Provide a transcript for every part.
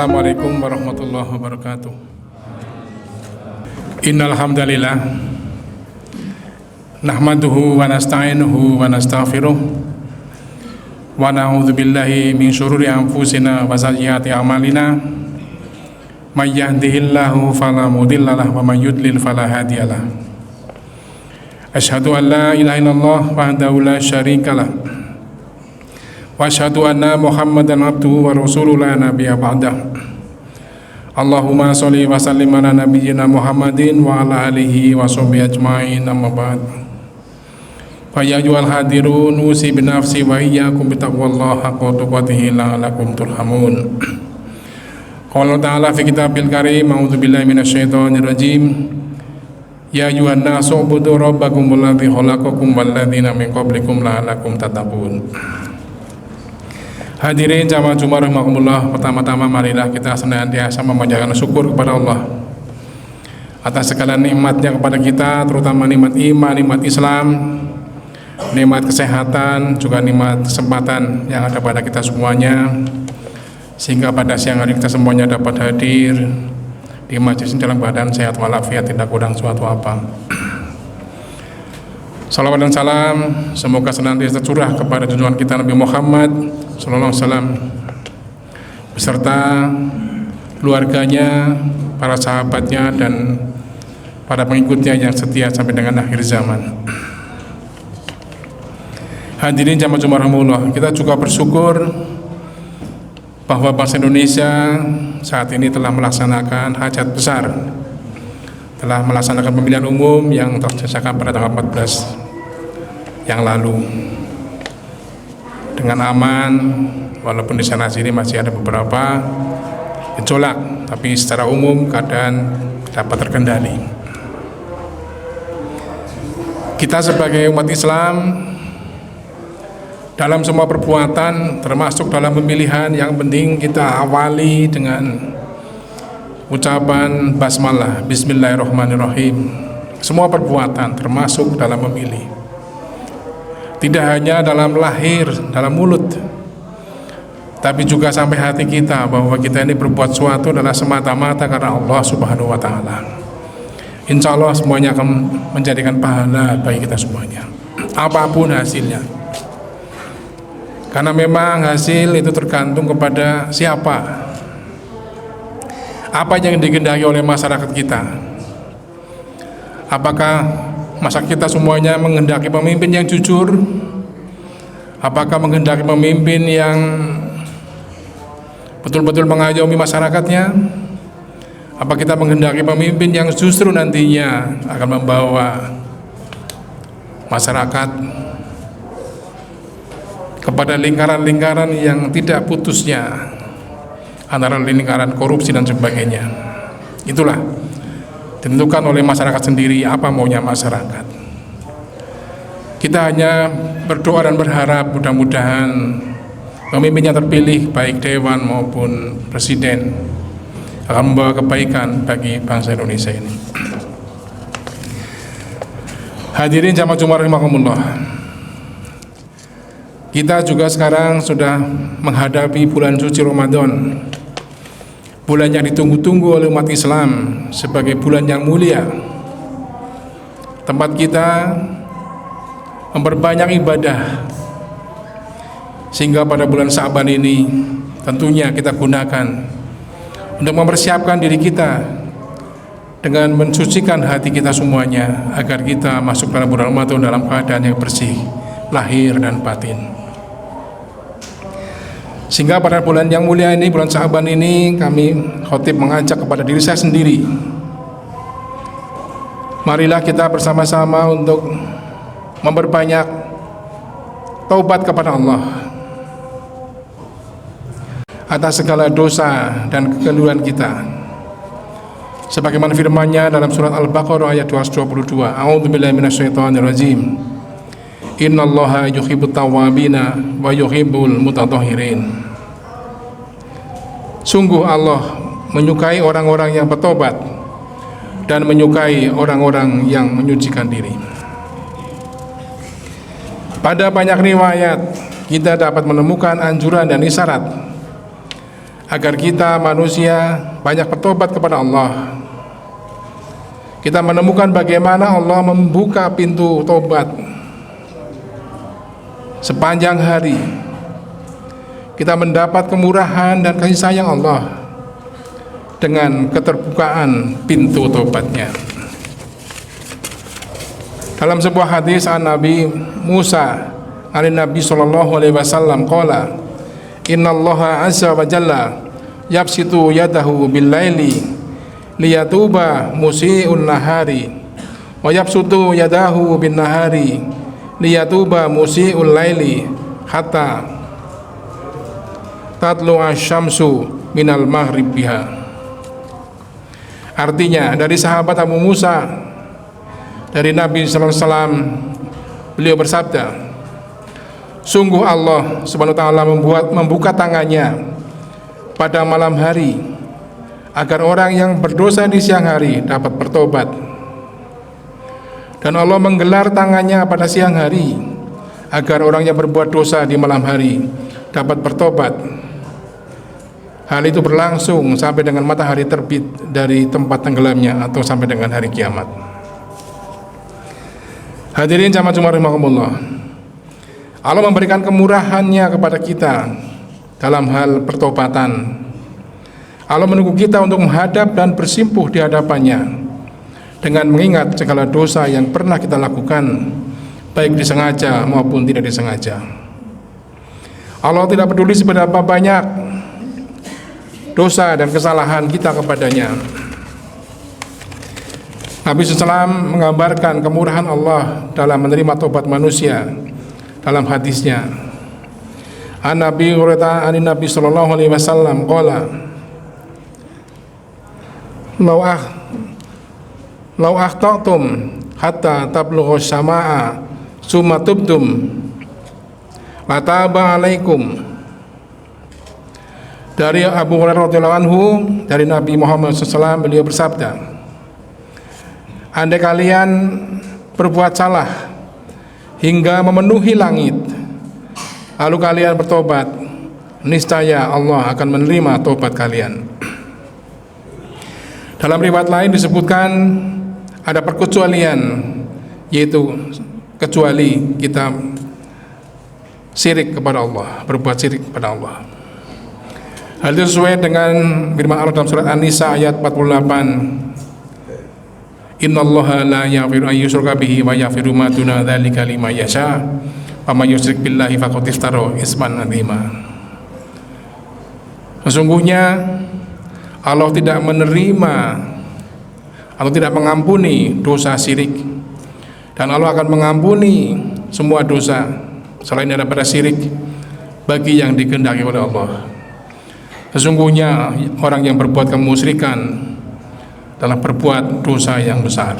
Assalamualaikum warahmatullahi wabarakatuh. Innal hamdalillah nahmaduhu wa nasta'inuhu wa nastaghfiruh wa na'udzu billahi min syururi anfusina wa sayyiati a'malina may yahdihillahu fala mudhillalah wa may yudlil fala hadiyalah. Asyhadu an la ilaha illallah wahdahu la syarikalah wa asyhadu anna Muhammadan abduhu wa rasuluhu la nabiyya ba'dah. Allahumma sholli wa sallim ala nabiyyina Muhammadin wa ala alihi wa sahbihi ajmain, amma ba'd. Fa ya ayyuhal hadirun usi bi nafsi wa iyyakum bi taqwallahi haqqa tuqatih la'allakum turhamun. Qala ta'ala fi kitabil karim, a'udzu billahi minasyaitonir rajim. Ya ayyuhan nasu ubudu rabbakumul ladzi khalaqakum wal ladzina min qablikum la'allakum tattaqun. Hadirin jamaah Jumat rahimakumullah, pertama-tama marilah kita senantiasa memanjatkan syukur kepada Allah atas segala nikmatnya kepada kita, terutama nikmat iman, nikmat Islam, nikmat kesehatan, juga nikmat kesempatan yang ada pada kita semuanya, sehingga pada siang hari kita semuanya dapat hadir di majelis dalam keadaan sehat walafiat, tidak kurang suatu apa. Salawat dan salam semoga senantiasa tercurah kepada junjungan kita Nabi Muhammad sallallahu alaihi wasallam beserta keluarganya, para sahabatnya, dan para pengikutnya yang setia sampai dengan akhir zaman. Hadirin jamaah Jumat rahimahullah, kita juga bersyukur bahwa bangsa Indonesia saat ini telah melaksanakan hajat besar, telah melaksanakan pemilihan umum yang terjadi pada tanggal 14 yang lalu dengan aman, walaupun di sana sini masih ada beberapa gejolak, tapi secara umum keadaan dapat terkendali. Kita sebagai umat Islam dalam semua perbuatan, termasuk dalam pemilihan, yang penting kita awali dengan ucapan basmalah, bismillahirrahmanirrahim. Semua perbuatan termasuk dalam memilih, tidak hanya dalam lahir, dalam mulut, tapi juga sampai hati kita, bahwa kita ini berbuat sesuatu adalah semata-mata karena Allah Subhanahu wa Ta'ala. Insya Allah semuanya akan menjadikan pahala bagi kita semuanya, apapun hasilnya, karena memang hasil itu tergantung kepada siapa, apa yang dikehendaki oleh masyarakat kita. Apakah masyarakat kita semuanya menghendaki pemimpin yang jujur? Apakah menghendaki pemimpin yang betul-betul mengayomi masyarakatnya? Apa kita menghendaki pemimpin yang justru nantinya akan membawa masyarakat kepada lingkaran-lingkaran yang tidak putusnya antara lingkaran korupsi dan sebagainya? Itulah ditentukan oleh masyarakat sendiri apa maunya masyarakat. Kita hanya berdoa dan berharap mudah-mudahan pemimpin yang terpilih, baik dewan maupun presiden, akan membawa kebaikan bagi bangsa Indonesia ini. Hadirin jamaah Jumat rahimakumullah, kita juga sekarang sudah menghadapi bulan suci Ramadan, bulan yang ditunggu-tunggu oleh umat Islam sebagai bulan yang mulia, tempat kita memperbanyak ibadah, sehingga pada bulan Sa'ban ini tentunya kita gunakan untuk mempersiapkan diri kita dengan mensucikan hati kita semuanya, agar kita masuk dalam bulan Ramadan dalam keadaan yang bersih lahir dan batin. Sehingga pada bulan yang mulia ini, bulan Sa'ban ini, kami khotib mengajak kepada diri saya sendiri, marilah kita bersama-sama untuk memperbanyak taubat kepada Allah atas segala dosa dan kekeliruan kita, sebagaimana firman-Nya dalam surat Al-Baqarah ayat 222, a'udzubillahi minasyaitonirrajim, innallaha yuhibbut tawwabina wa yuhibbul mutatahhirin. Sungguh Allah menyukai orang-orang yang bertobat dan menyukai orang-orang yang menyucikan diri. Pada banyak riwayat kita dapat menemukan anjuran dan isyarat agar kita manusia banyak bertobat kepada Allah. Kita menemukan bagaimana Allah membuka pintu tobat sepanjang hari. Kita mendapat kemurahan dan kasih sayang Allah dengan keterbukaan pintu tobatnya. Dalam sebuah hadis an Nabi Musa an Nabi sallallahu alaihi wasallam qala innallaha azza wa jalla yabsitu yadahu bil laili liyatuba musii'un nahari wa yabsutu yadahu bin nahari liyatuba musii'ul laili hatta tatlu asy-syamsu minal maghrib biha. Artinya dari sahabat Abu Musa dari Nabi sallallahu alaihi wasallam, beliau bersabda, sungguh Allah Subhanahu wa taala membuka tangannya pada malam hari agar orang yang berdosa di siang hari dapat bertobat, dan Allah menggelar tangannya pada siang hari agar orang yang berbuat dosa di malam hari dapat bertobat. Hal itu berlangsung sampai dengan matahari terbit dari tempat tenggelamnya atau sampai dengan hari kiamat. Hadirin jamaah Jumat rahimakumullah, Allah memberikan kemurahannya kepada kita dalam hal pertobatan. Allah menunggu kita untuk menghadap dan bersimpuh di hadapannya dengan mengingat segala dosa yang pernah kita lakukan, baik disengaja maupun tidak disengaja. Allah tidak peduli seberapa banyak dosa dan kesalahan kita kepadanya. Nabi SAW menggambarkan kemurahan Allah dalam menerima tobat manusia dalam hadisnya. An Nabi Hurairah an Nabi sallallahu alaihi wasallam qala law akhtatum hatta tablughu samaa summa tubtum lataba alaikum. Dari Abu Hurairah radhiyallahu anhu, dari Nabi Muhammad SAW, beliau bersabda, andai kalian berbuat salah hingga memenuhi langit, lalu kalian bertobat, niscaya Allah akan menerima tobat kalian. Dalam riwayat lain disebutkan ada perkecualian, yaitu kecuali kita syirik kepada Allah, berbuat syirik kepada Allah. Hal itu sesuai dengan firman Allah dalam surat An-Nisa ayat 48. Innallaha la yaghfiru an yushraka bihi wa yaghfiru ma duna dzalika liman yasha wa may yusyrik billahi faqad iftara isman 'azima. Sesungguhnya Allah tidak menerima atau tidak mengampuni dosa syirik, dan Allah akan mengampuni semua dosa selain daripada syirik bagi yang dikehendaki oleh Allah. Sesungguhnya orang yang berbuat kemusyrikan dalam berbuat dosa yang besar.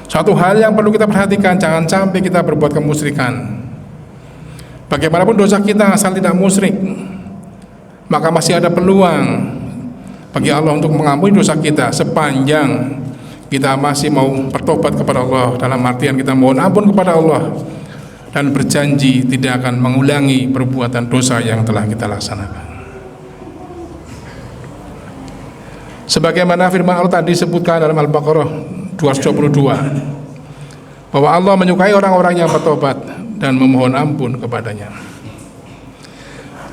Satu hal yang perlu kita perhatikan, jangan sampai kita berbuat kemusyrikan. Bagaimanapun dosa kita, asal tidak musyrik, maka masih ada peluang bagi Allah untuk mengampuni dosa kita sepanjang kita masih mau bertobat kepada Allah, dalam artian kita mohon ampun kepada Allah dan berjanji tidak akan mengulangi perbuatan dosa yang telah kita laksanakan. Sebagaimana firman Allah tadi disebutkan dalam Al-Baqarah 222, bahwa Allah menyukai orang-orang yang bertobat dan memohon ampun kepadanya.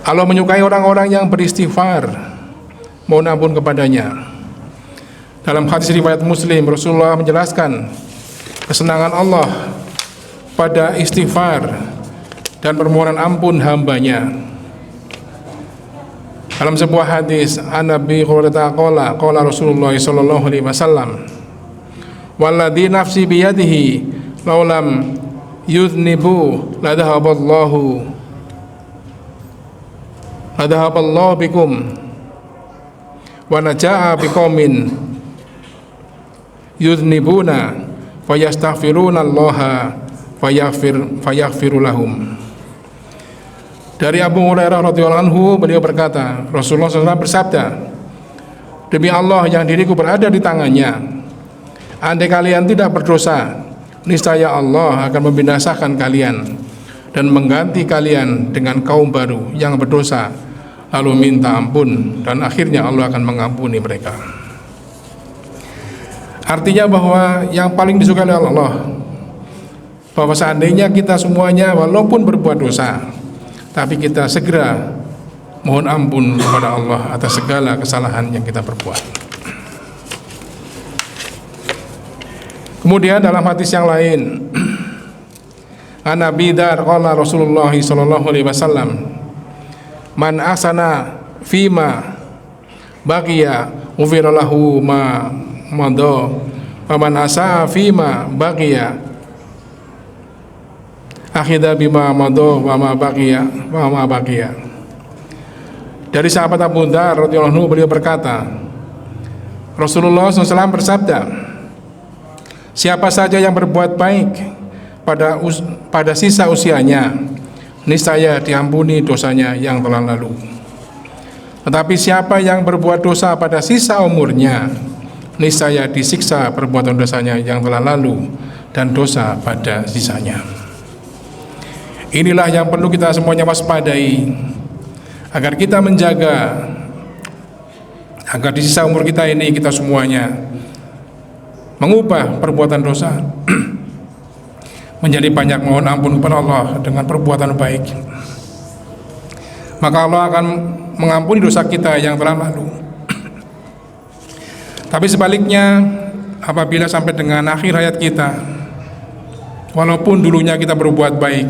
Allah menyukai orang-orang yang beristighfar, mohon ampun kepadanya. Dalam hadis riwayat Muslim, Rasulullah menjelaskan kesenangan Allah pada istighfar dan permohonan ampun hambanya. Dalam sebuah hadis an Nabi Hurairah qala Rasulullah sallallahu alaihi wasallam, walladzi nafsi biyadihi law lam yuznibu la dhahaballahu bikum wa najaa biqaumin yuznibuna fayastaghfiruna Allaha fayaghfiru lahum. Dari Abu Hurairah radhiyallahu anhu, beliau berkata, Rasulullah SAW bersabda, demi Allah yang diriku berada di tangannya, andai kalian tidak berdosa, niscaya Allah akan membinasakan kalian dan mengganti kalian dengan kaum baru yang berdosa lalu minta ampun, dan akhirnya Allah akan mengampuni mereka. Artinya bahwa yang paling disukai oleh Allah, bahwa seandainya kita semuanya walaupun berbuat dosa, tapi kita segera mohon ampun kepada Allah atas segala kesalahan yang kita perbuat. Kemudian dalam hadis yang lain, An Abi Dzar qala Rasulullah sallallahu alaihi wasallam, man ahsana fima baqiya ghufira lahu ma madha wa man asaa fima baqiya akhidha bima madha wa ma baqiya. Dari sahabat Abu Dzar radhiyallahu anhu, beliau berkata, Rasulullah SAW bersabda, siapa saja yang berbuat baik pada sisa usianya, niscaya diampuni dosanya yang telah lalu. Tetapi siapa yang berbuat dosa pada sisa umurnya, niscaya disiksa perbuatan dosanya yang telah lalu dan dosa pada sisanya. Inilah yang perlu kita semuanya waspadai, agar kita menjaga, agar di sisa umur kita ini kita semuanya mengubah perbuatan dosa menjadi banyak mohon ampun kepada Allah dengan perbuatan baik. Maka Allah akan mengampuni dosa kita yang telah lalu. Tapi sebaliknya, apabila sampai dengan akhir hayat kita, walaupun dulunya kita berbuat baik,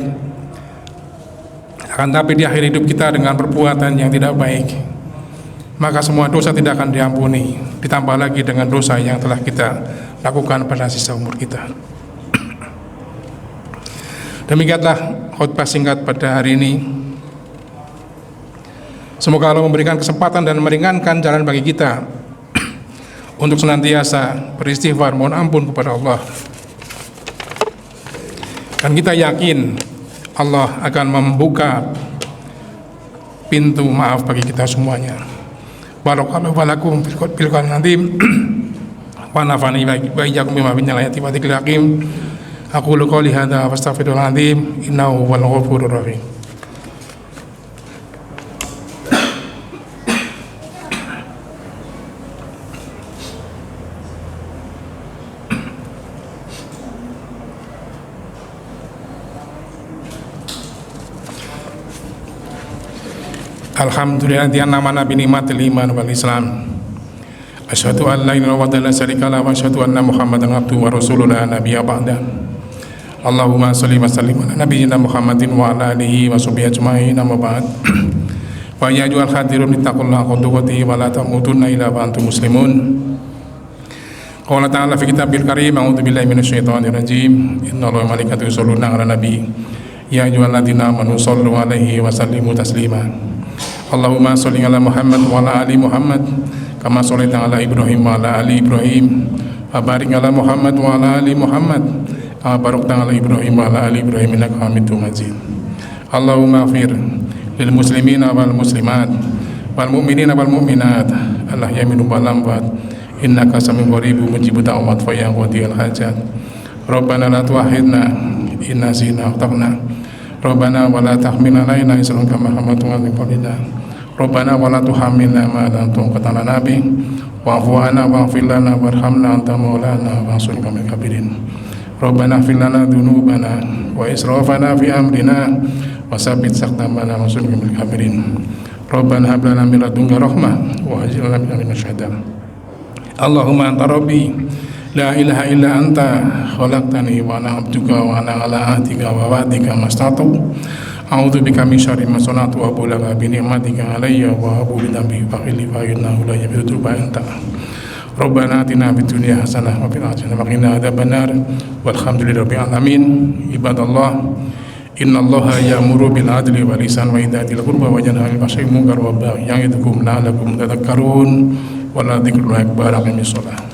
akan tapi di akhir hidup kita dengan perbuatan yang tidak baik, maka semua dosa tidak akan diampuni, ditambah lagi dengan dosa yang telah kita lakukan pada sisa umur kita. Demikianlah khutbah singkat pada hari ini. Semoga Allah memberikan kesempatan dan meringankan jalan bagi kita untuk senantiasa beristighfar, mohon ampun kepada Allah. Dan kita yakin Allah akan membuka pintu maaf bagi kita semuanya. Barakallahu walakum fil Qur'anil azim. Wa nafa'ani wa iyyakum bima fihi min ayati wa dzikril hakim. Aqulu qouli hadza wa astaghfirullahal azim innahu huwal ghafurur rahim. Alhamdulillah di an'amana bi ni'matil iman wal islam. Asyhadu an la ilaha illallah wa syarika lahu wa asyhadu anna Muhammadan abduhu wa rasuluhu la nabiyya ba'da. Allahumma shalli wa sallim ala nabiyyina Muhammadin wa ala alihi wa sahbihi ajma'in, amma ba'd. Wa ya ayyuhal hadirun ittaqullaha haqqa tuqatih wa la tamutunna illa wa antum muslimun. Qala ta'ala fi kitabil karim, a'udzu billahi minasyaitonir rajim. Innallaha wa malaikatahu yusholluna 'alan nabi. Ya ayyuhalladzina amanu shallu 'alaihi wa sallimu taslima. Allahumma sholli ala Muhammad wa ala ali Muhammad kama shallaita ala Ibrahim wa ala ali Ibrahim wa barik ala Muhammad wa ala ali Muhammad kama barakta ala Ibrahim wa ala ali Ibrahim innaka Hamidum Majid. Allahumma ighfir lil muslimina wal muslimat wal mu'minina wal mu'minat al-ahya'i minhum wal amwat innaka sami'un qaribun mujibud da'wat fa ya qadiyal hajat. Rabbana la tu'akhidna in nasina wa akhtana. Rabbana wa la tahmil alaina isran kama hamaltu 'ala qablina. Rabbana wa la tuhammilna ma la taqata lana bih wa'fu 'anna waghfir lana warhamna anta maulana wansurna 'alal kafirin. Rabbana ighfir lana dzunubana wa israfana fi amrina wa tsabbit aqdamana wansurna 'alal kafirin. Rabbana hab lana min ladunka rahmah wa hajir lana min amrina rashada. Allahumma anta rabbi la ilaha illa anta khalaqtani wa ana abduka wa ana ala ahdika wa wa'dika mastatu. A'udzu bika min syarri ma sana'tu wa bulagha bi ni'matika alayya wa abu bi dhanbi faghfirli fa innahu la yaghfiru dhunuba illa anta. Rabbana atina fid dunya hasanah wa fil akhirati wa qina adzabannar. Walhamdulillahi rabbil alamin. Ibadallah, innallaha ya'muru bil adli wal ihsani wa itaa'il qurba wa yanha 'anil fahsya'i wal munkari wal baghi ya'idukum la'allakum tadhakkarun. Wa la dzikrullahi akbar. Aqimis shalah.